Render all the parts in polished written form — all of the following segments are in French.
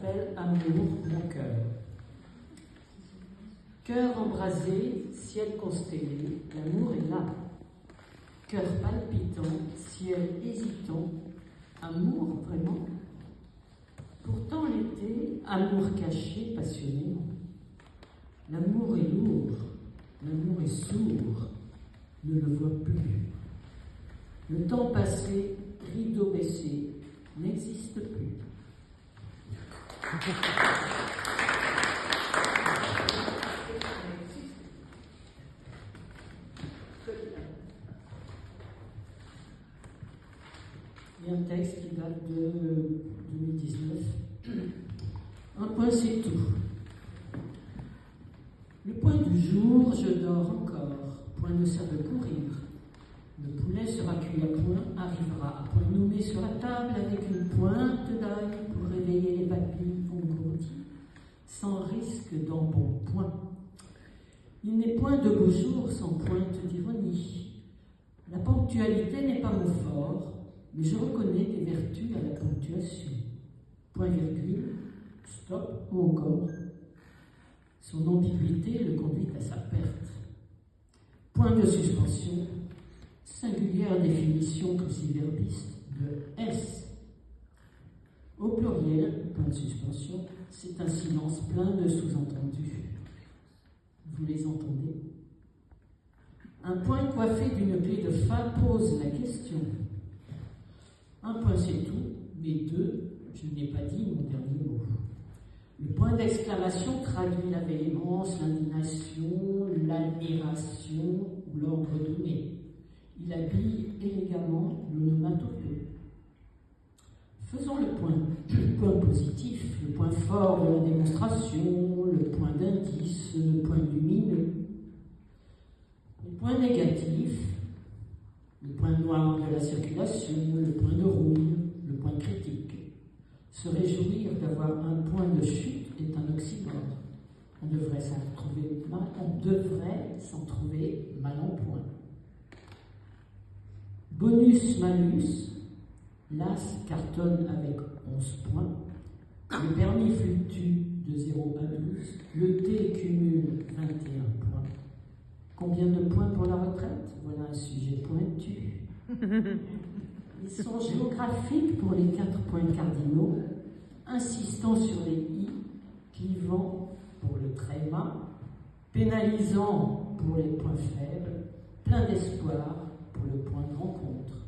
s'appelle Amour, mon cœur. Cœur embrasé, ciel constellé, l'amour est là. Cœur palpitant, ciel hésitant, amour vraiment. Pourtant l'été, amour caché passionnément. L'amour est lourd, l'amour est sourd, ne le voit plus. Le temps passé, rideau baissé, n'existe plus. Il y a un texte qui date de 2019. Un point, c'est tout. Le point du jour, je dors encore. Point ne sert de courir. Le poulet sera cuit à point, arrivera à point nommé sur la table avec une pointe d'ail pour réveiller les papilles engourdies, sans risque d'embonpoint. Il n'est point de beau jour sans pointe d'ironie. La ponctualité n'est pas mon fort, mais je reconnais des vertus à la ponctuation. Point virgule, stop ou encore. Son ambiguïté le conduit à sa perte. Point de suspension, singulière définition cruciverbiste de S. Au pluriel, point de suspension, c'est un silence plein de sous-entendus. Vous les entendez? Un point coiffé d'une clé de fa pose la question. Un point c'est tout, mais deux, je n'ai pas dit mon dernier mot. Le point d'exclamation traduit la véhémence, l'indignation, l'admiration ou l'ordre donné. Il habille élégamment l'onomatopée. Faisons le point positif, le point fort de la démonstration, le point d'indice, le point lumineux. Le point négatif, le point noir de la circulation, le point de rouille, le point critique. Se réjouir d'avoir un point de chute est un oxymore. On devrait s'en trouver mal en point. Bonus-malus, l'As cartonne avec 11 points, le permis fluctue de 0 à 12, le T cumule 21 points. Combien de points pour la retraite? Voilà un sujet pointu. Ils sont géographiques pour les 4 points cardinaux, insistant sur les I, clivant pour le tréma, pénalisant pour les points faibles, plein d'espoir pour le point de rencontre,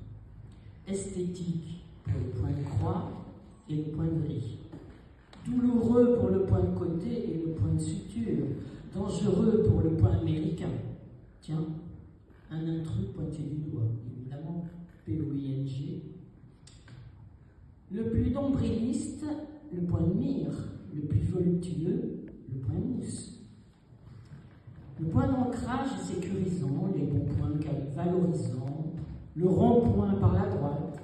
esthétique pour le point de croix et le point de riz, douloureux pour le point de côté et le point de suture, dangereux pour le point américain. Tiens, un intrus pointé du doigt, évidemment, P-O-I-N-G. Le plus nombriliste, le point de mire, le plus voluptueux, le point mousse. Le point d'ancrage est sécurisant, les bons points valorisants, le rond-point par la droite.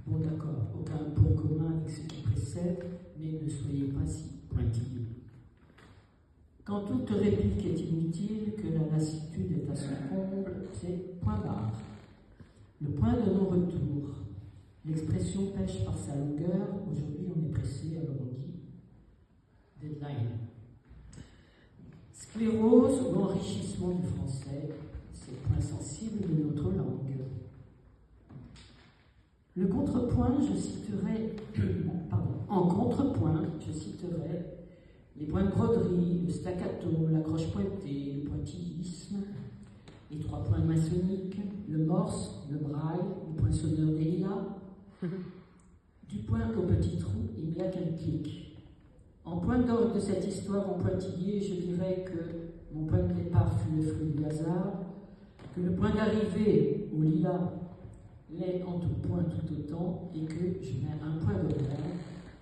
Bon d'accord, aucun point commun avec ce qui précède, mais ne soyez pas si pointillés. Quand toute réplique est inutile, que la lassitude est à son comble, c'est point barre. Le point de non-retour. L'expression pêche par sa longueur. Aujourd'hui, on est pressé, alors on dit deadline. Sclérose ou enrichissement du français, c'est le point sensible de notre langue. Le contrepoint, en contrepoint, je citerai les points de broderie, le staccato, l'accroche pointée, le pointillisme, les 3 points maçonniques, le morse, le braille, le poinçonneur des lilas. Du point au petit trou, il n'y a qu'un clic. En point d'orgue de cette histoire en pointillé, je dirais que mon point de départ fut le fruit du hasard, que le point d'arrivée au lilas l'est en tout point tout autant, et que je mets un point d'honneur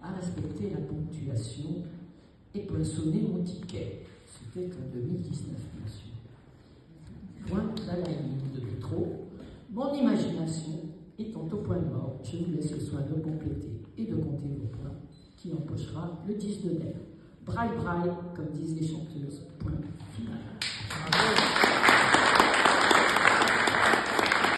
à respecter la ponctuation et poinçonner mon ticket. C'était en 2019, bien sûr. Point à la ligne de métro. Mon imagination étant au point mort, je vous laisse le soin de compléter et de compter vos points, qui empochera le 10 de nerf. Braille, braille, comme disent les chanteuses. Point final. Bravo.